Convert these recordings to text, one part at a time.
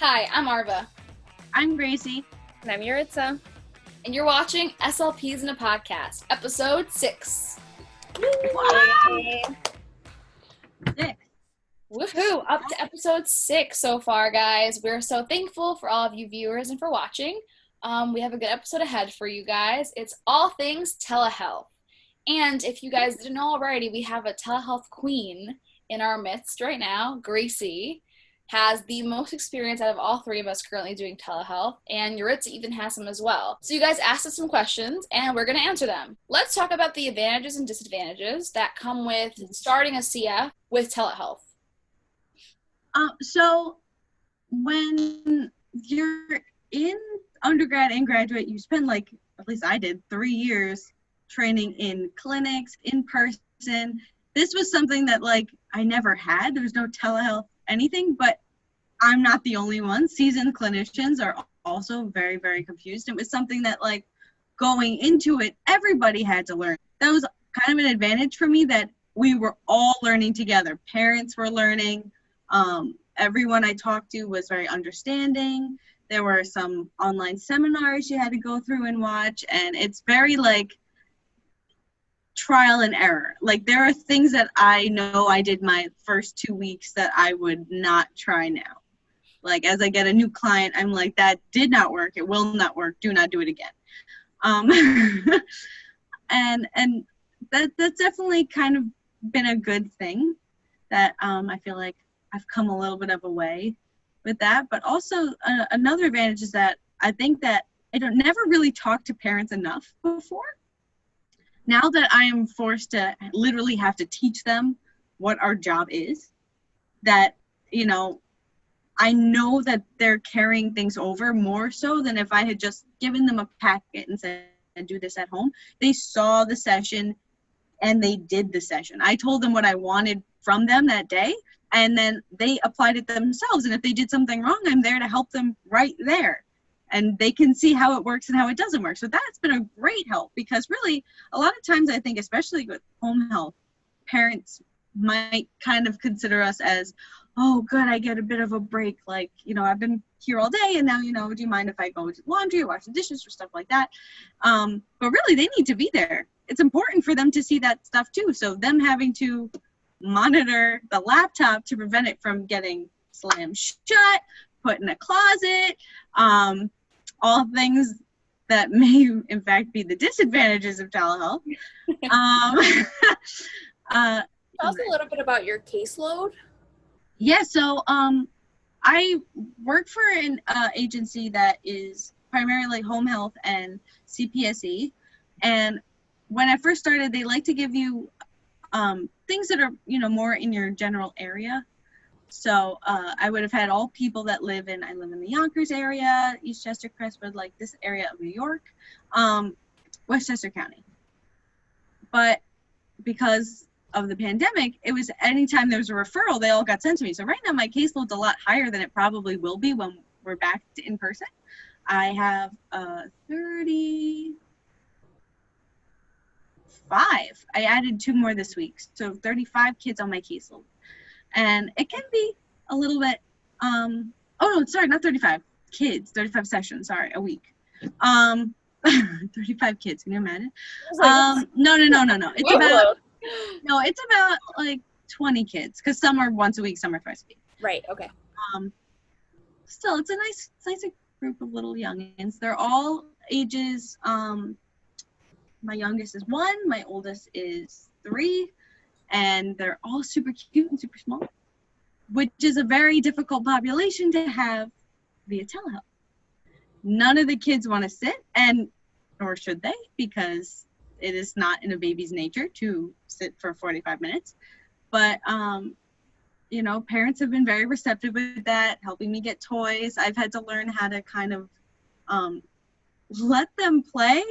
Hi, I'm Arva, I'm Gracie. And I'm Yuritsa. and you're watching SLPs in a Podcast, episode 6. Wow. 6. Woohoo! Up to episode 6 so far, guys. We're so thankful for all of you viewers and for watching. We have a good episode ahead for you guys. It's all things telehealth. And if you guys didn't know already, we have a telehealth queen in our midst right now. Gracie has the most experience out of all three of us currently doing telehealth, and Yuritsa even has some as well. So you guys asked us some questions, and we're going to answer them. Let's talk about the advantages and disadvantages that come with starting a CF with telehealth. So when you're in undergrad and graduate, you spend at least I did, 3 years training in clinics, in person. This was something that I never had. There was no telehealth anything, but I'm not the only one. Seasoned clinicians are also very, very confused. It was something that going into it, everybody had to learn. That was kind of an advantage for me, that we were all learning together. Parents were learning. Everyone I talked to was very understanding. There were some online seminars you had to go through and watch, and it's very trial and error. There are things that I know I did my first 2 weeks that I would not try now. As I get a new client, I'm like, that did not work. It will not work. Do not do it again. And that's definitely kind of been a good thing, that I feel like I've come a little bit of a way with that. But also another advantage is that I think that I don't never really talk to parents enough before. Now that I am forced to literally have to teach them what our job is, that, I know that they're carrying things over more so than if I had just given them a packet and said, do this at home. They saw the session and they did the session. I told them what I wanted from them that day, and then they applied it themselves. And if they did something wrong, I'm there to help them right there. And they can see how it works and how it doesn't work. So that's been a great help, because really a lot of times I think, especially with home health, parents might kind of consider us as, oh, good, I get a bit of a break. I've been here all day, and now, do you mind if I go do laundry or wash the dishes or stuff like that? But really, they need to be there. It's important for them to see that stuff too. So them having to monitor the laptop to prevent it from getting slammed shut, put in a closet, all things that may in fact be the disadvantages of telehealth. Tell us a little bit about your caseload. Yeah, so I work for an agency that is primarily home health and CPSE. And when I first started, they like to give you things that are, more in your general area. So I would have had all people that I live in the Yonkers area, Eastchester, Crestwood, this area of New York, Westchester County. But because of the pandemic, it was anytime there was a referral, they all got sent to me. So right now my caseload's a lot higher than it probably will be when we're back to in person. I have 35. I added 2 more this week, so 35 kids on my caseload. And it can be a little bit, not 35 kids, 35 sessions, a week. 35 kids, can you imagine? No. It's about 20 kids, because some are once a week, some are twice a week. Right, okay. Still, it's a nice group of little youngins. They're all ages, my youngest is 1, my oldest is 3, and they're all super cute and super small, which is a very difficult population to have via telehealth. None of the kids want to sit, nor should they, because it is not in a baby's nature to sit for 45 minutes. But, parents have been very receptive with that, helping me get toys. I've had to learn how to kind of let them play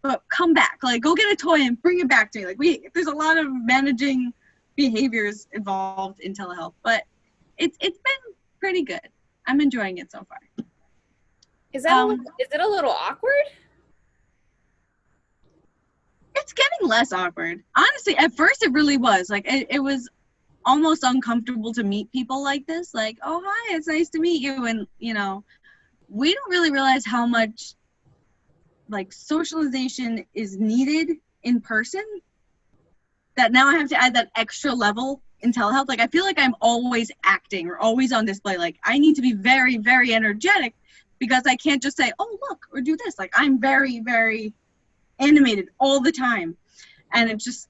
but come back. Go get a toy and bring it back to me. There's a lot of managing behaviors involved in telehealth, but it's been pretty good. I'm enjoying it so far. Is it a little awkward? It's getting less awkward. Honestly, at first it really was. It was almost uncomfortable to meet people like this. Like, oh, hi, it's nice to meet you. And, we don't really realize how much like socialization is needed in person, that now I have to add that extra level in telehealth. Like, I feel like I'm always acting or always on display. Like, I need to be very, very energetic because I can't just say, oh, look, or do this. Like, I'm very, very animated all the time. And it just,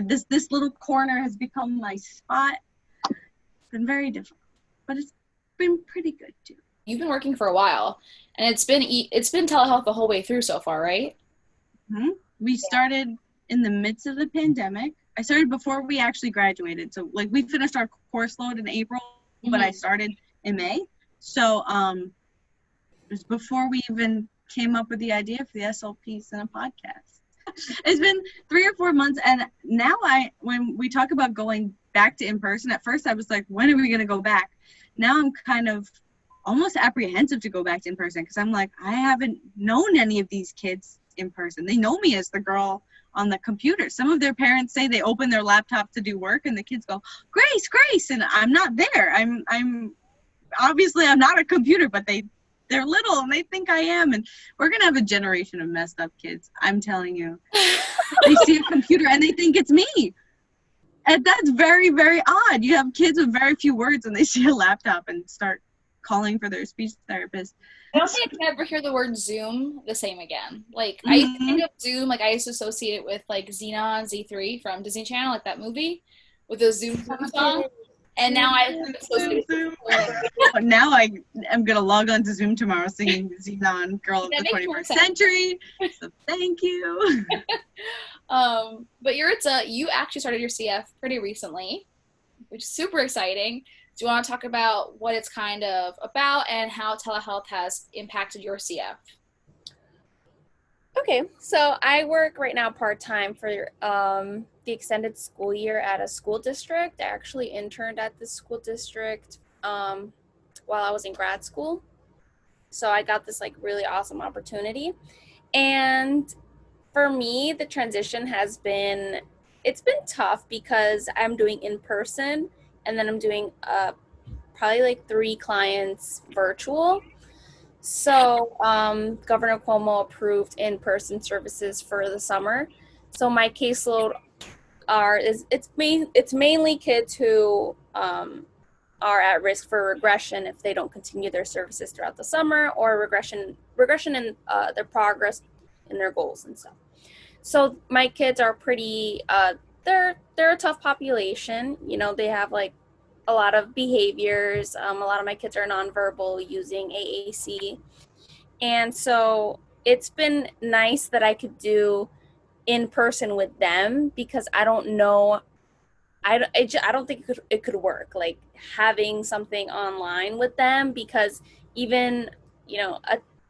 this little corner has become my spot. It's been very difficult, but it's been pretty good too. You've been working for a while, and it's been telehealth the whole way through so far, right? Mm-hmm. We started in the midst of the pandemic. I started before we actually graduated. So like we finished our course load in April, but I started in May. So it was before we even came up with the idea for the SLPs and a podcast. It's been 3 or 4 months, and now when we talk about going back to in person, at first I was like, when are we going to go back? Now I'm kind of almost apprehensive to go back to in person because I'm like, I haven't known any of these kids in person. They know me as the girl on the computer. Some of their parents say they open their laptop to do work and the kids go, Grace, and I'm not there. I'm obviously I'm not a computer, but they're little and they think I am, and we're gonna have a generation of messed up kids. I'm telling you. They see a computer and they think it's me. And that's very, very odd. You have kids with very few words and they see a laptop and start calling for their speech therapist. I don't think I can ever hear the word Zoom the same again. Like, I used to think of Zoom, like, I used to associate it with, like, Xenon Z3 from Disney Channel, like that movie with those Zoom song. And now I associate it with Now I am going to log on to Zoom tomorrow singing Xenon, Girl of the 21st Century. So thank you. But you actually started your CF pretty recently, which is super exciting. Do you want to talk about what it's kind of about and how telehealth has impacted your CF? Okay, so I work right now part-time for the extended school year at a school district. I actually interned at this school district while I was in grad school. So I got this like really awesome opportunity. And for me, the transition it's been tough because I'm doing in person and then I'm doing probably like 3 clients virtual. So Governor Cuomo approved in-person services for the summer. So my caseload it's mainly kids who are at risk for regression if they don't continue their services throughout the summer, or regression in their progress in their goals and stuff. So my kids are pretty they're a tough population. You know, they have like a lot of behaviors. A lot of my kids are nonverbal using AAC. And so it's been nice that I could do in person with them because I don't know. I don't think it could work, like having something online with them, because even,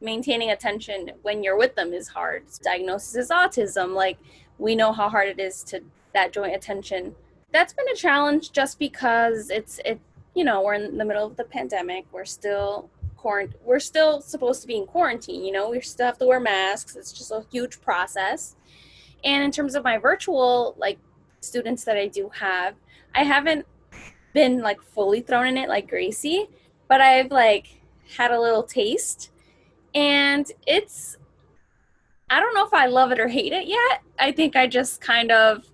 maintaining attention when you're with them is hard. Diagnosis is autism. Like, we know how hard it is to that joint attention. That's been a challenge just because we're in the middle of the pandemic. We're still supposed to be in quarantine. We still have to wear masks. It's just a huge process. And in terms of my virtual students that I do have, I haven't been fully thrown in it like Gracie, but I've had a little taste, and I don't know if I love it or hate it yet. I think I just kind of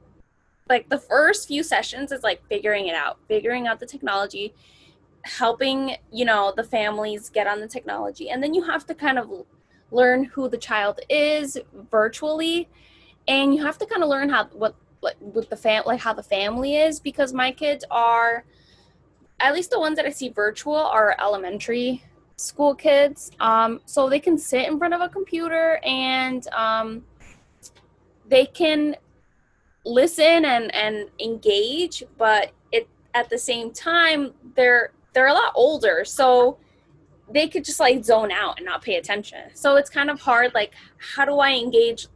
the first few sessions is figuring out the technology, helping the families get on the technology, and then you have to kind of learn who the child is virtually, and you have to kind of learn how the family is, because my kids are, at least the ones that I see virtual, are elementary school kids, so they can sit in front of a computer and they can listen and engage, but at the same time they're a lot older, so they could just zone out and not pay attention. So it's kind of hard, how do I engage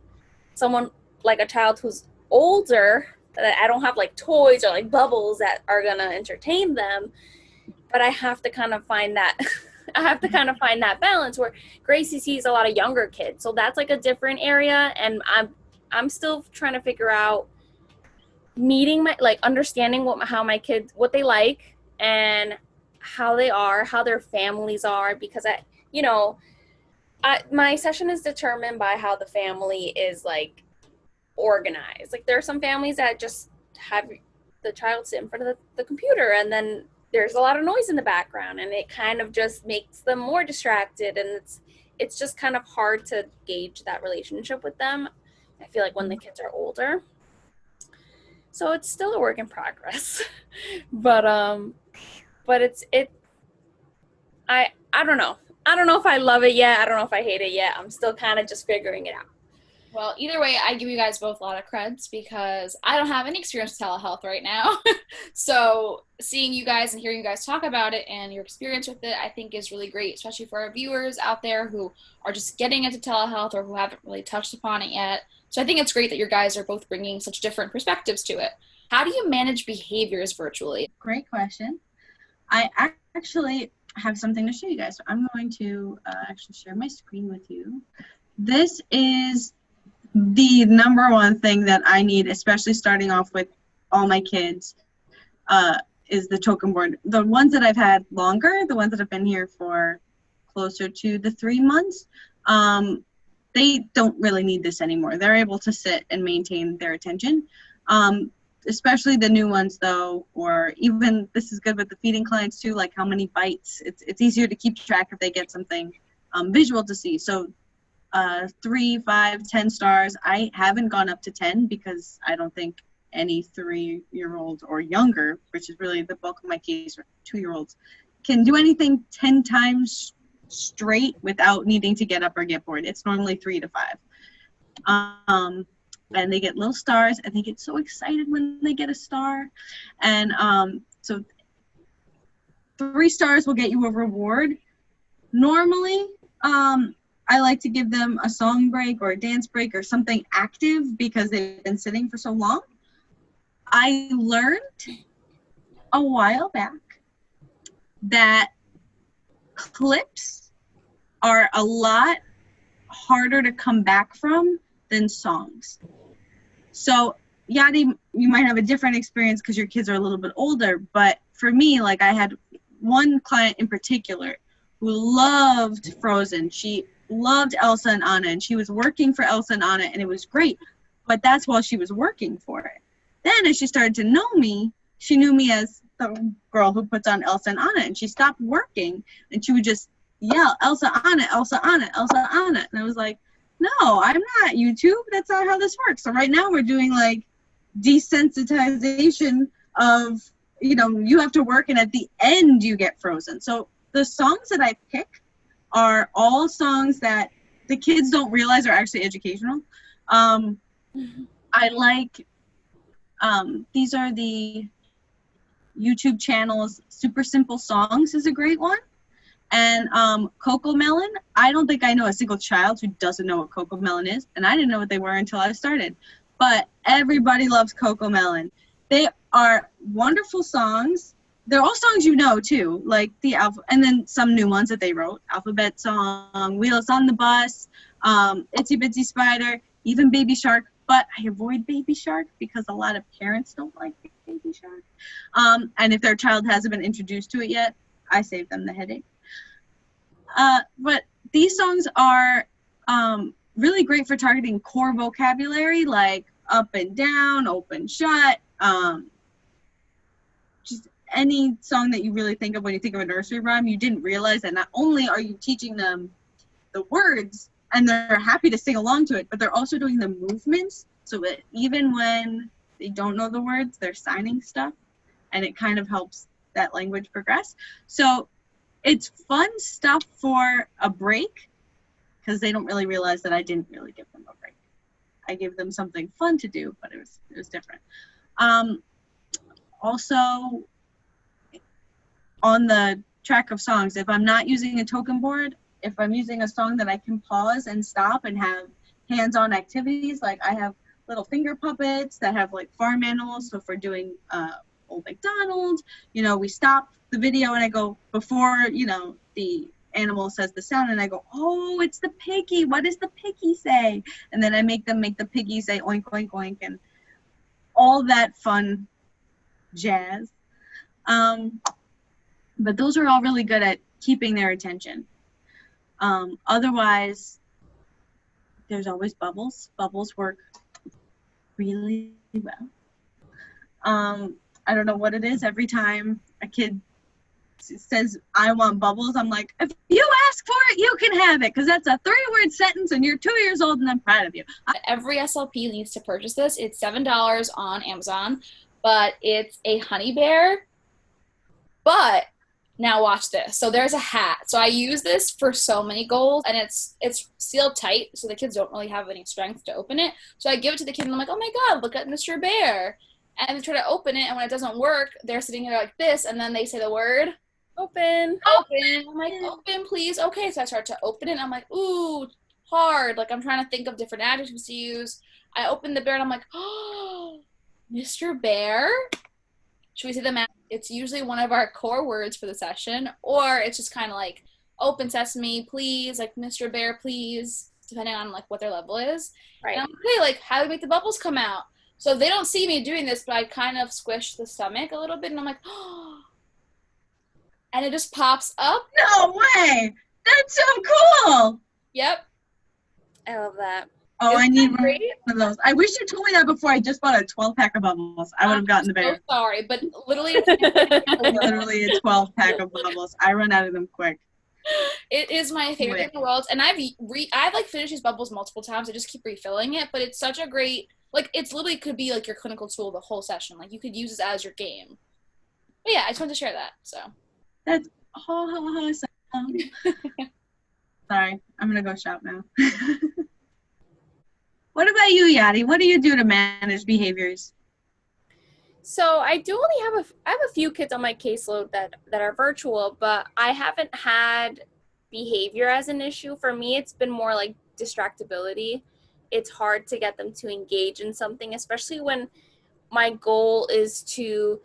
someone like a child who's older, that I don't have toys or bubbles that are gonna entertain them, but I have to kind of find that balance, where Gracie sees a lot of younger kids, so that's a different area, and I'm still trying to figure out meeting my, like, understanding how my kids, what they like and how they are, how their families are, because my session is determined by how the family is, like, organized. Like, there are some families that just have the child sit in front of the computer, and then there's a lot of noise in the background, and it kind of just makes them more distracted, and it's just kind of hard to gauge that relationship with them. I feel like when the kids are older. So it's still a work in progress. but I don't know. I don't know if I love it yet. I don't know if I hate it yet. I'm still kind of just figuring it out. Well, either way, I give you guys both a lot of creds because I don't have any experience with telehealth right now. So seeing you guys and hearing you guys talk about it and your experience with it, I think is really great, especially for our viewers out there who are just getting into telehealth or who haven't really touched upon it yet. So I think it's great that you guys are both bringing such different perspectives to it. How do you manage behaviors virtually? Great question. I actually have something to show you guys. So I'm going to actually share my screen with you. This is the number one thing that I need, especially starting off with all my kids, is the token board. The ones that I've had longer, the ones that have been here for closer to the 3 months, they don't really need this anymore. They're able to sit and maintain their attention. Especially the new ones, though, or even this is good with the feeding clients too, like how many bites. It's easier to keep track if they get something visual to see. So 3, 5, 10 stars. I haven't gone up to 10 because I don't think any 3-year-old or younger, which is really the bulk of my case, or 2-year-olds, can do anything 10 times straight without needing to get up or get bored. It's normally 3 to 5. And they get little stars, and they get so excited when they get a star. And so 3 stars will get you a reward. Normally, I like to give them a song break or a dance break or something active because they've been sitting for so long. I learned a while back that clips are a lot harder to come back from than songs. So, Yadi, you might have a different experience because your kids are a little bit older, but for me, like, I had one client in particular who loved Frozen. She loved Elsa and Anna, and she was working for Elsa and Anna, and it was great, but that's while she was working for it. Then as she started to know me, she knew me as the girl who puts on Elsa and Anna, and she stopped working, and she would just yell, Elsa, Anna, Elsa, Anna, Elsa, Anna, and I was like, no, I'm not YouTube. That's not how this works. So right now we're doing like desensitization of, you have to work and at the end you get Frozen. So the songs that I pick are all songs that the kids don't realize are actually educational. I like, these are the YouTube channels. Super Simple Songs is a great one. And Coco Melon, I don't think I know a single child who doesn't know what Coco Melon is, and I didn't know what they were until I started. But everybody loves Coco Melon. They are wonderful songs. They're all songs you know, too, like the and then some new ones that they wrote. Alphabet Song, Wheels on the Bus, Itsy Bitsy Spider, even Baby Shark. But I avoid Baby Shark because a lot of parents don't like Baby Shark. And if their child hasn't been introduced to it yet, I save them the headache. But these songs are really great for targeting core vocabulary like up and down, open, shut, just any song that you really think of when you think of a nursery rhyme. You didn't realize that not only are you teaching them the words and they're happy to sing along to it, but they're also doing the movements so that even when they don't know the words, they're signing stuff, and it kind of helps that language progress. So it's fun stuff for a break because they don't really realize that I didn't really give them a break. I gave them something fun to do, but it was different. Also, on the track of songs, if I'm not using a token board, if I'm using a song that I can pause and stop and have hands-on activities, like I have little finger puppets that have like farm animals. So if we're doing Old MacDonald, we stop the video and I go, before, the animal says the sound, and I go, oh, it's the piggy. What does the piggy say? And then I make them make the piggy say oink, oink, oink. And all that fun jazz. But those are all really good at keeping their attention. Otherwise, there's always bubbles. Bubbles work really well. I don't know what it is. Every time a kid says, I want bubbles, I'm like, if you ask for it, you can have it, because that's a 3-word sentence and you're 2 years old and I'm proud of you. Every SLP needs to purchase this. It's $7 on Amazon, but it's a honey bear. But now watch this. So there's a hat. So I use this for so many goals, and it's sealed tight, so the kids don't really have any strength to open it. So I give it to the kid, and I'm like, oh my God, look at Mr. Bear. And they try to open it, and when it doesn't work, they're sitting here like this, and then they say the word, Open. open. I'm like, open, please. Okay, so I start to open it, and I'm like, ooh, hard. Like, I'm trying to think of different adjectives to use. I open the bear, and I'm like, oh, Mr. Bear? Should we say the math? It's usually one of our core words for the session, or it's just kind of like open sesame, please, like Mr. Bear, please, depending on like what their level is. Right. And I'm like, hey, like how do we make the bubbles come out? So they don't see me doing this, but I kind of squish the stomach a little bit, and I'm like, oh, and it just pops up. No way! That's so cool! Yep. I love that. Oh, Isn't I need that one great? of those. I wish you told me that before I just bought a 12-pack of bubbles. I would have gotten the I'm bear. so sorry, but literally, it's Literally a 12-pack of bubbles. I run out of them quick. it is my favorite thing in the world, and I've like finished these bubbles multiple times. I just keep refilling it, but it's such a great, like, it's literally could be like your clinical tool the whole session. Like you could use this as your game. But yeah, I just wanted to share that. So That's awesome. Sorry, I'm gonna go shop now. What about you, Yadi? What do you do to manage behaviors? So I do only have a few kids on my caseload that are virtual, but I haven't had behavior as an issue. For me, it's been more like distractibility. It's hard to get them to engage in something, especially when my goal is to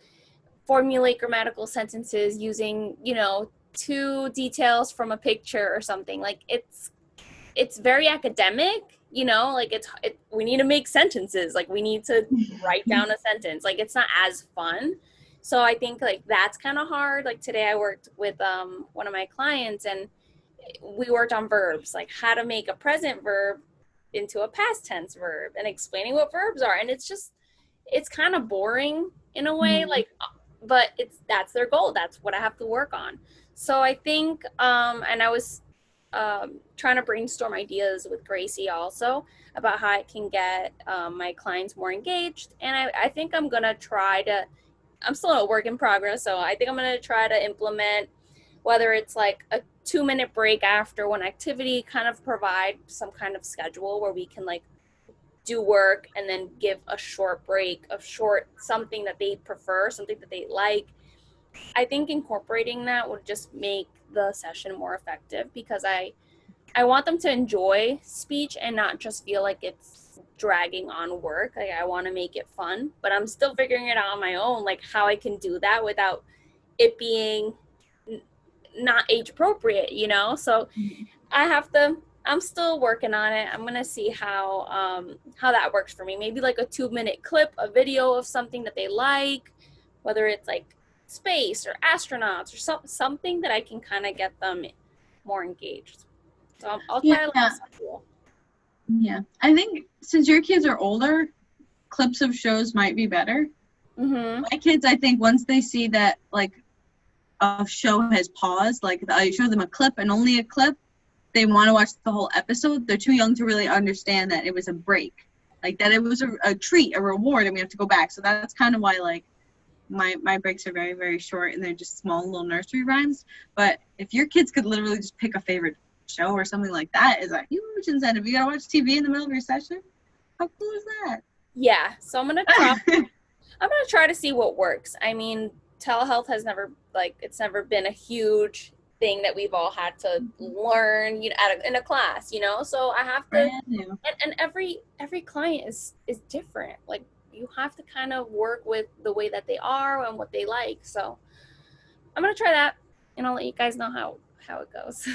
formulate grammatical sentences using, 2 details from a picture or something. Like it's very academic, like we need to make sentences, like we need to write down a sentence, like it's not as fun. So I think like that's kind of hard. Like today I worked with one of my clients, and we worked on verbs, like how to make a present verb into a past tense verb and explaining what verbs are. And it's kind of boring in a way, like, but that's their goal, that's what I have to work on. So I think and I was trying to brainstorm ideas with Gracie also about how I can get my clients more engaged. And I think I'm going to I'm still a work in progress, so I think I'm going to try to implement, whether it's like a 2-minute break after one activity, kind of provide some kind of schedule where we can like do work and then give a short break of something that they prefer, something that they like. I think incorporating that would just make the session more effective, because I want them to enjoy speech and not just feel like it's dragging on work. Like I want to make it fun, but I'm still figuring it out on my own, like how I can do that without it being not age appropriate, So I'm still working on it. I'm going to see how that works for me. Maybe like a 2-minute clip, a video of something that they like, whether it's like space or astronauts or something that I can kind of get them more engaged. So I'll try to learn something. Yeah, I think since your kids are older, clips of shows might be better. My kids, I think once they see that like a show has paused, like I show them a clip and only a clip, they want to watch the whole episode. They're too young to really understand that it was a break, like that it was a treat, a reward, and we have to go back. So that's kind of why like my breaks are very, very short, and they're just small little nursery rhymes. But if your kids could literally just pick a favorite show or something like that, is a huge incentive. You gotta watch TV in the middle of your session. How cool is that? Yeah, so I'm gonna try to see what works. I mean, telehealth has never been a huge thing that we've all had to learn, in a class, So I have to, and every client is different. Like you have to kind of work with the way that they are and what they like. So I'm gonna try that, and I'll let you guys know how it goes.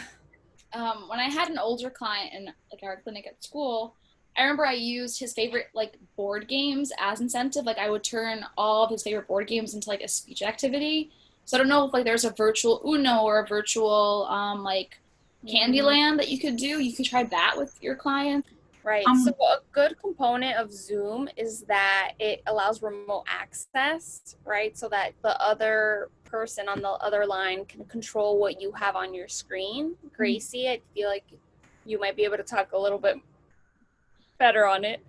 When I had an older client in like our clinic at school, I remember I used his favorite like board games as incentive. Like I would turn all of his favorite board games into like a speech activity. So I don't know if like there's a virtual Uno or a virtual like Candyland that you could do. You could try that with your clients. Right. So Um, a good component of Zoom is that it allows remote access, right? So that the other person on the other line can control what you have on your screen. Gracie, I feel like you might be able to talk a little bit better on it.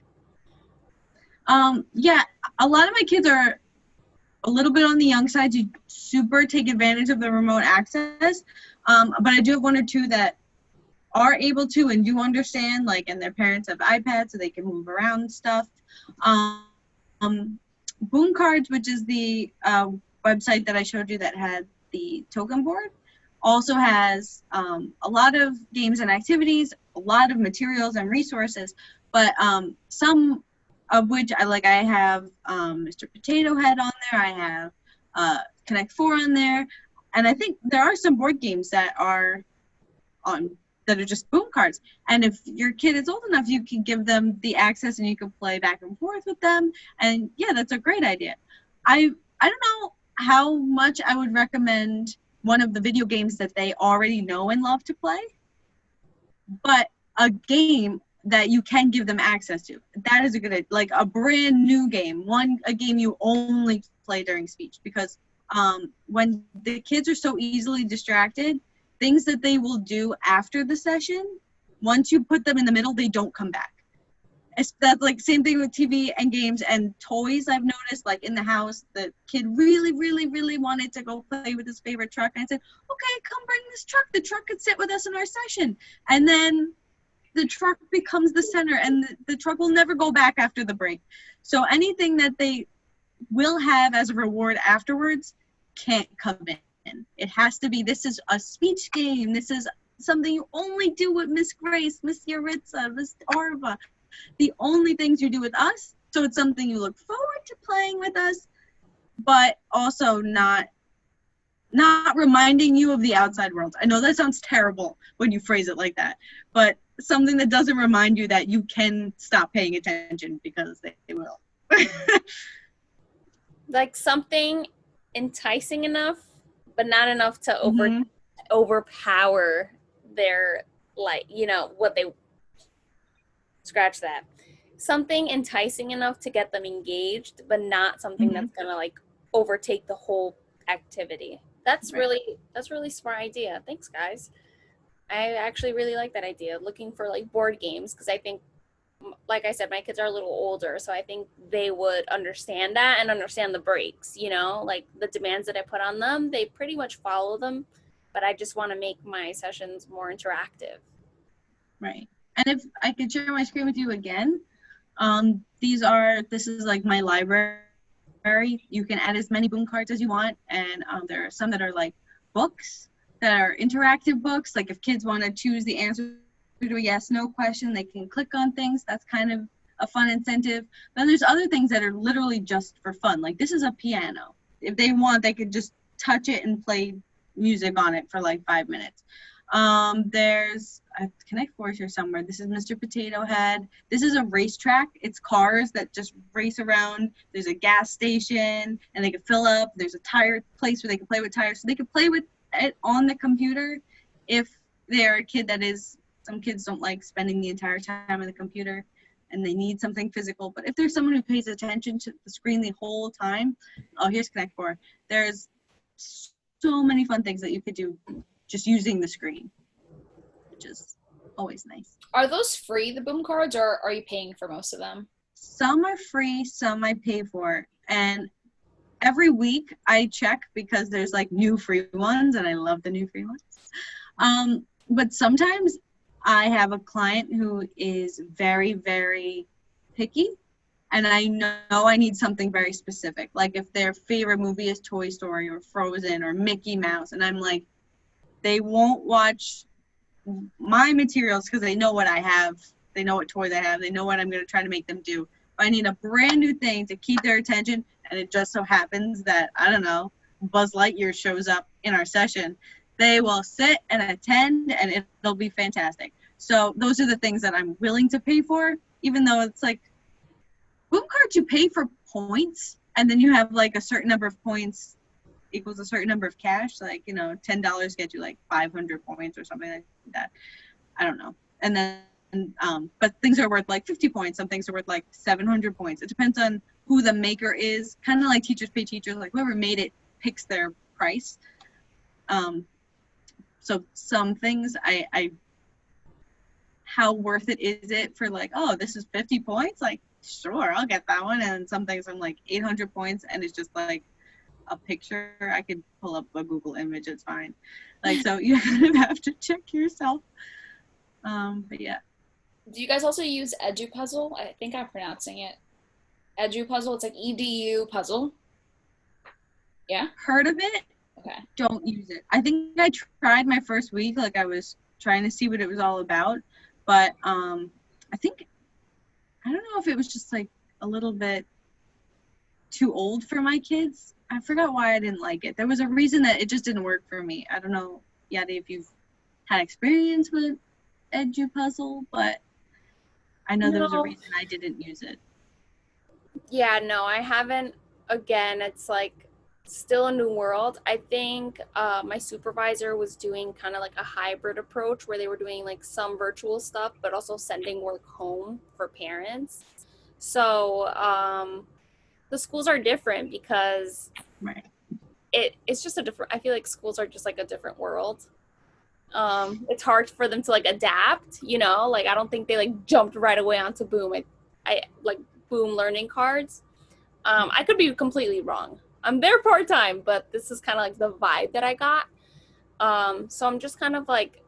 yeah, a lot of my kids are a little bit on the young side to super take advantage of the remote access. But I do have one or two that are able to and do understand, like, and their parents have iPads so they can move around and stuff. Boom Cards, which is the website that I showed you that had the token board, also has a lot of games and activities, a lot of materials and resources, but some of which I have Mr. Potato Head on there, I have Connect 4 on there, and I think there are some board games that are on that are just boom cards. And if your kid is old enough, you can give them the access and you can play back and forth with them. And yeah, that's a great idea. I don't know how much I would recommend one of the video games that they already know and love to play, but a game that you can give them access to. That is a good idea. Like a brand new game, a game you only play during speech, because when the kids are so easily distracted, things that they will do after the session, once you put them in the middle, they don't come back. That's like same thing with TV and games and toys. I've noticed, like in the house, the kid really, really, really wanted to go play with his favorite truck. And I said, okay, come bring this truck. The truck could sit with us in our session. And then the truck becomes the center, and the truck will never go back after the break. So anything that they will have as a reward afterwards can't come in. It has to be, this is a speech game. This is something you only do with Miss Grace, Miss Yaritza, Miss Arva. The only things you do with us. So it's something you look forward to playing with us, but also not reminding you of the outside world. I know that sounds terrible when you phrase it like that, but something that doesn't remind you that you can stop paying attention, because they will. Like something enticing enough, but not enough to overpower their, like, you know, what they scratch that. Something enticing enough to get them engaged, but not something that's gonna like overtake the whole activity. That's really smart idea. Thanks, guys. I actually really like that idea. Looking for like board games, because I think, like I said, my kids are a little older, so I think they would understand that and understand the breaks, you know, like the demands that I put on them, they pretty much follow them, but I just want to make my sessions more interactive. Right. And if I could share my screen with you again, this is like my library. You can add as many boom cards as you want, and there are some that are like books that are interactive books. Like if kids want to choose the answer to a yes/no question, they can click on things. That's kind of a fun incentive. Then there's other things that are literally just for fun. Like this is a piano. If they want, they could just touch it and play music on it for like 5 minutes. There's a Connect 4 here somewhere. This is Mr. Potato Head. This is a racetrack. It's cars that just race around. There's a gas station, and they can fill up. There's a tire place where they can play with tires. So they can play with it on the computer if they're a kid that is, some kids don't like spending the entire time on the computer and they need something physical. But if there's someone who pays attention to the screen the whole time, oh, here's Connect 4. There's so many fun things that you could do just using the screen, which is always nice. Are those free, the boom cards, or are you paying for most of them? Some are free, some I pay for. And every week I check, because there's like new free ones, and I love the new free ones. But sometimes I have a client who is very, very picky, and I know I need something very specific. Like if their favorite movie is Toy Story or Frozen or Mickey Mouse, and I'm like, they won't watch my materials because they know what I have. They know what toys I have. They know what I'm going to try to make them do. But I need a brand new thing to keep their attention, and it just so happens that, I don't know, Buzz Lightyear shows up in our session. They will sit and attend, and it'll be fantastic. So those are the things that I'm willing to pay for. even though it's like boom cards, you pay for points, and then you have like a certain number of points equals a certain number of cash. Like, you know, $10 gets you like 500 points or something like that. I don't know. And then, but things are worth like 50 points. Some things are worth like 700 points. It depends on who the maker is. Kind of like teachers pay teachers. Like whoever made it picks their price. So some things how worth it is it for like, oh, this is 50 points? Like, sure, I'll get that one. And some things I'm like 800 points and it's just like a picture. I could pull up a Google image, it's fine. Like, so you kind of have to check yourself. But yeah. Do you guys also use EduPuzzle? I think I'm pronouncing it. EduPuzzle, it's like EDU puzzle. Yeah? Heard of it? Okay. Don't use it. I think I tried my first week, like I was trying to see what it was all about. But I don't know if it was just like a little bit too old for my kids. I forgot why I didn't like it. There was a reason that it just didn't work for me. I don't know, Yadi, if you've had experience with EduPuzzle, but I know there was a reason I didn't use it. Yeah, no, I haven't. Again, it's like still a new world. I think my supervisor was doing kind of like a hybrid approach where they were doing like some virtual stuff, but also sending work home for parents. So the schools are different because Right. It's just a different, I feel like schools are just like a different world. It's hard for them to like adapt, you know, like I don't think they like jumped right away onto Boom. I like Boom learning cards. I could be completely wrong. I'm there part-time, but this is kind of like the vibe that I got. So I'm just kind of like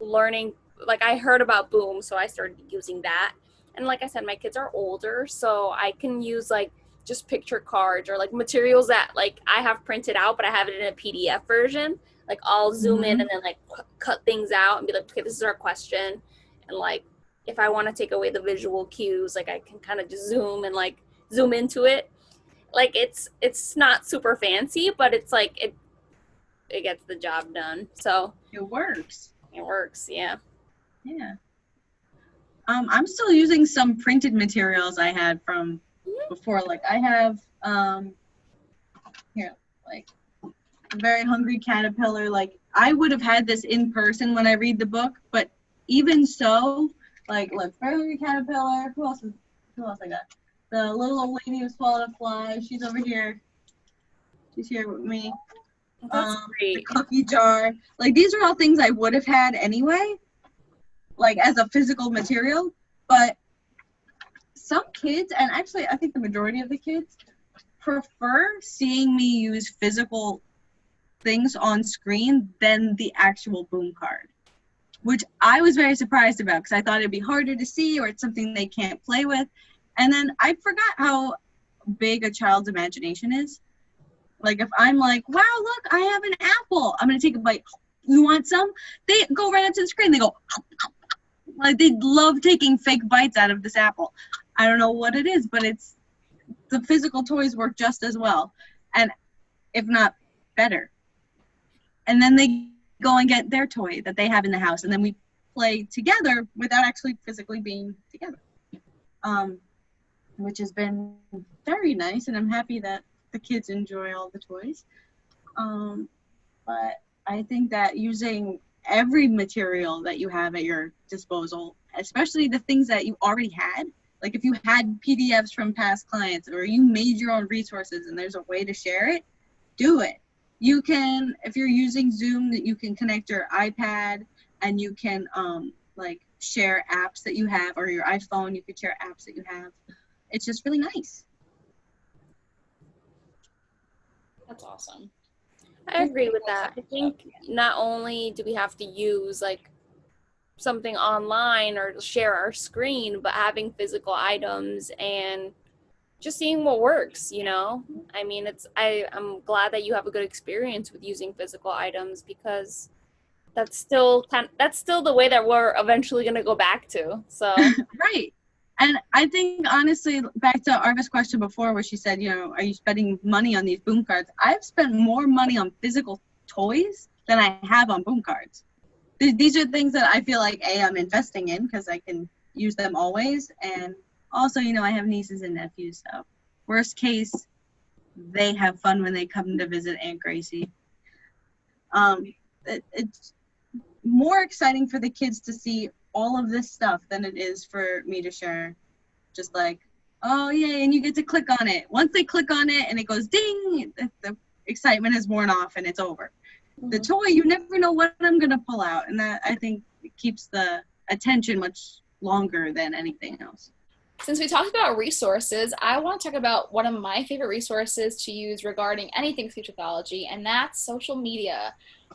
learning, like I heard about Boom, so I started using that. And like I said, my kids are older, so I can use like just picture cards or like materials that like I have printed out, but I have it in a PDF version. Like I'll zoom in and then like cut things out and be like, okay, this is our question. And like, if I want to take away the visual cues, like I can kind of just zoom and like zoom into it. Like it's not super fancy, but it's like it gets the job done. So it works. It works, yeah. Yeah. I'm still using some printed materials I had from before. Like I have here, like a very hungry caterpillar. Like I would have had this in person when I read the book, but even so, like look, very hungry caterpillar. Who else I got? The little old lady who swallowed a fly. She's over here. She's here with me. That's great. The cookie jar. Like these are all things I would have had anyway, like as a physical material. But some kids, and actually I think the majority of the kids, prefer seeing me use physical things on screen than the actual Boom card, which I was very surprised about because I thought it'd be harder to see or it's something they can't play with. And then I forgot how big a child's imagination is. Like if I'm like, wow, look, I have an apple. I'm going to take a bite. You want some? They go right up to the screen. They go, like they love taking fake bites out of this apple. I don't know what it is, but it's the physical toys work just as well. And if not better. And then they go and get their toy that they have in the house. And then we play together without actually physically being together. Which has been very nice, and I'm happy that the kids enjoy all the toys. But I think that using every material that you have at your disposal, especially the things that you already had, like if you had PDFs from past clients or you made your own resources and there's a way to share it, do it. You can, if you're using Zoom, that you can connect your iPad and you can like share apps that you have, or your iPhone, you could share apps that you have. It's just really nice. That's awesome. I agree with that. I think not only do we have to use like something online or share our screen, but having physical items and just seeing what works, you know? I mean, I'm glad that you have a good experience with using physical items because that's still the way that we're eventually going to go back to. So Right. And I think, honestly, back to Arva's question before where she said, you know, are you spending money on these Boom cards? I've spent more money on physical toys than I have on Boom cards. These are things that I feel like, A, I'm investing in because I can use them always. And also, I have nieces and nephews, so worst case, they have fun when they come to visit Aunt Gracie. It's more exciting for the kids to see all of this stuff than it is for me to share just like, oh yeah, and you get to click on it. Once they click on it and it goes ding, the excitement is worn off and it's over. Mm-hmm. The toy, you never know what I'm going to pull out, and that, I think, keeps the attention much longer than anything else. Since we talked about resources, I want to talk about one of my favorite resources to use regarding anything speech pathology, and that's social media.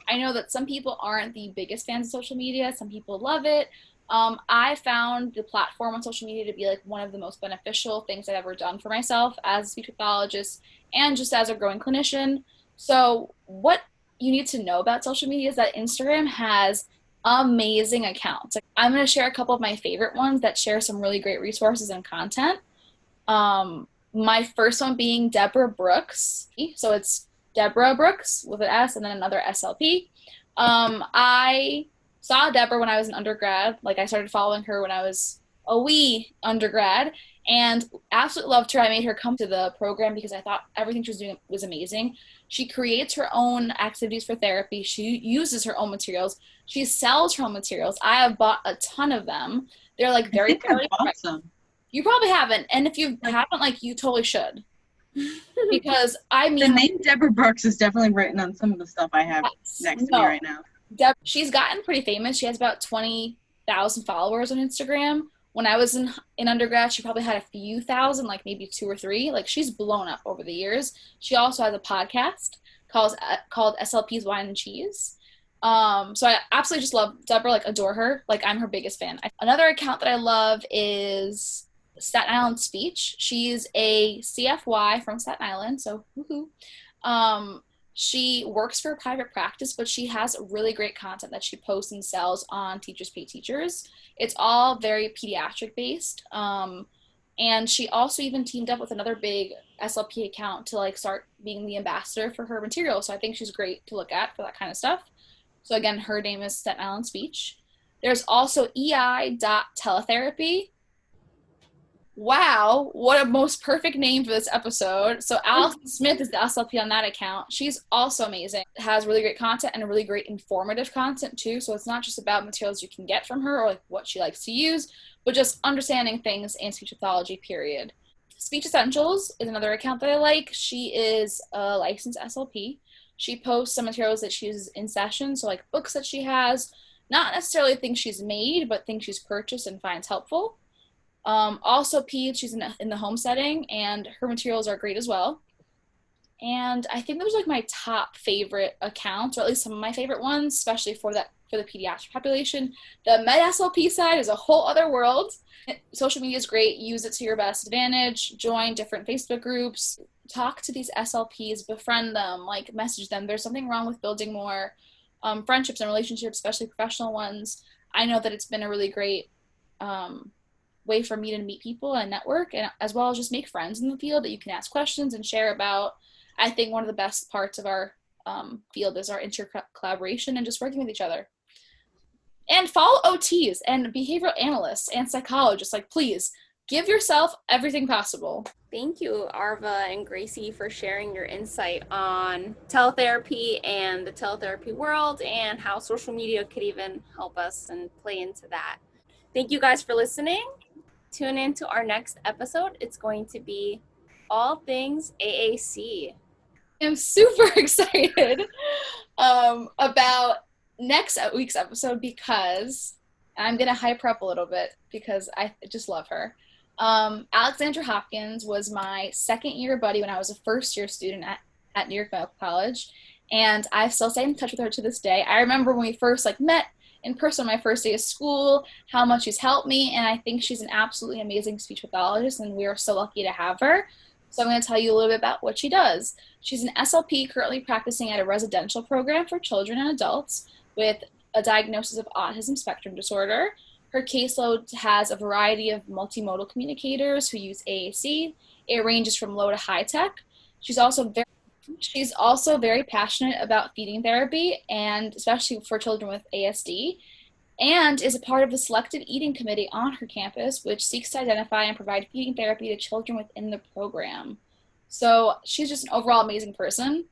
I know that some people aren't the biggest fans of social media. Some people love it. I found the platform on social media to be like one of the most beneficial things I've ever done for myself as a speech pathologist and just as a growing clinician. So what you need to know about social media is that Instagram has amazing accounts. I'm going to share a couple of my favorite ones that share some really great resources and content. My first one being Deborah Brooks. So it's Deborah Brooks with an S and then another SLP. I saw Deborah when I was an undergrad. Like, I started following her when I was a wee undergrad and absolutely loved her. I made her come to the program because I thought everything she was doing was amazing. She creates her own activities for therapy. She uses her own materials. She sells her own materials. I have bought a ton of them. They're like very awesome. You probably haven't, and if you haven't, like, you totally should. Because I mean, the name Deborah Brooks is definitely written on some of the stuff I have next to me right now. She's gotten pretty famous. She has about 20,000 followers on Instagram. When I was in undergrad, she probably had a few thousand, like maybe 2 or 3. Like, she's blown up over the years. She also has a podcast called SLP's Wine and Cheese. So I absolutely just love Deborah, like, adore her. Like, I'm her biggest fan. Another account that I love is Staten Island Speech. She's a CFY from Staten Island, so woohoo. She works for a private practice, but she has really great content that she posts and sells on Teachers Pay Teachers. It's all very pediatric based. And she also even teamed up with another big SLP account to like start being the ambassador for her material. So I think she's great to look at for that kind of stuff. So again, her name is Staten Island Speech. There's also EI.teletherapy. Wow, what a most perfect name for this episode. So Allison Smith is the SLP on that account. She's also amazing. Has really great content and really great informative content too. So it's not just about materials you can get from her or like what she likes to use, but just understanding things in speech pathology, period. Speech Essentials is another account that I like. She is a licensed SLP. She posts some materials that she uses in session, so like books that she has, not necessarily things she's made, but things she's purchased and finds helpful. Also peds, she's in the home setting, and her materials are great as well. And I think those are like my top favorite accounts, or at least some of my favorite ones, especially for the pediatric population. The med SLP side is a whole other world. Social media is great. Use it to your best advantage. Join different Facebook groups. Talk to these SLPs. Befriend them. Like, message them. There's something wrong with building more friendships and relationships, especially professional ones. I know that it's been a really great way for me to meet people and network, and as well as just make friends in the field that you can ask questions and share about. I think one of the best parts of our field is our inter-collaboration and just working with each other. And follow OTs and behavioral analysts and psychologists. Like, please, give yourself everything possible. Thank you, Arva and Gracie, for sharing your insight on teletherapy and the teletherapy world and how social media could even help us and play into that. Thank you guys for listening. Tune in to our next episode. It's going to be all things AAC. I'm super excited about next week's episode because I'm going to hype her up a little bit because I just love her. Alexandra Hopkins was my second-year buddy when I was a first-year student at New York Medical College, and I still stay in touch with her to this day. I remember when we first met in person on my first day of school, how much she's helped me, and I think she's an absolutely amazing speech pathologist, and we are so lucky to have her. So I'm going to tell you a little bit about what she does. She's an SLP currently practicing at a residential program for children and adults with a diagnosis of autism spectrum disorder. Her caseload has a variety of multimodal communicators who use AAC. It ranges from low to high tech. She's also very passionate about feeding therapy, and especially for children with ASD. and is a part of the selective eating committee on her campus, which seeks to identify and provide feeding therapy to children within the program. So she's just an overall amazing person,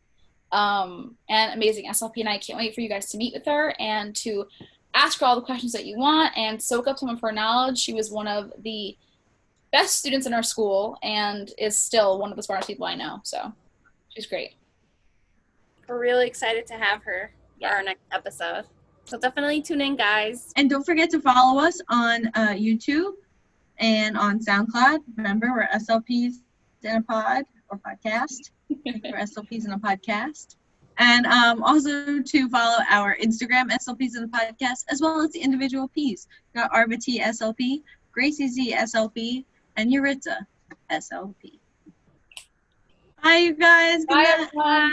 and amazing SLP, and I can't wait for you guys to meet with her and to ask her all the questions that you want and soak up some of her knowledge. She was one of the best students in our school and is still one of the smartest people I know. So she's great. We're really excited to have her for our next episode. So definitely tune in, guys. And don't forget to follow us on YouTube and on SoundCloud. Remember, we're SLPs in a pod or podcast. We're SLPs in a podcast. And also to follow our Instagram, SLPs in a podcast, as well as the individual Ps. We got Arba T SLP, Gracie Z SLP, and Yuritsa SLP. Bye, you guys. Good Bye, night. everyone.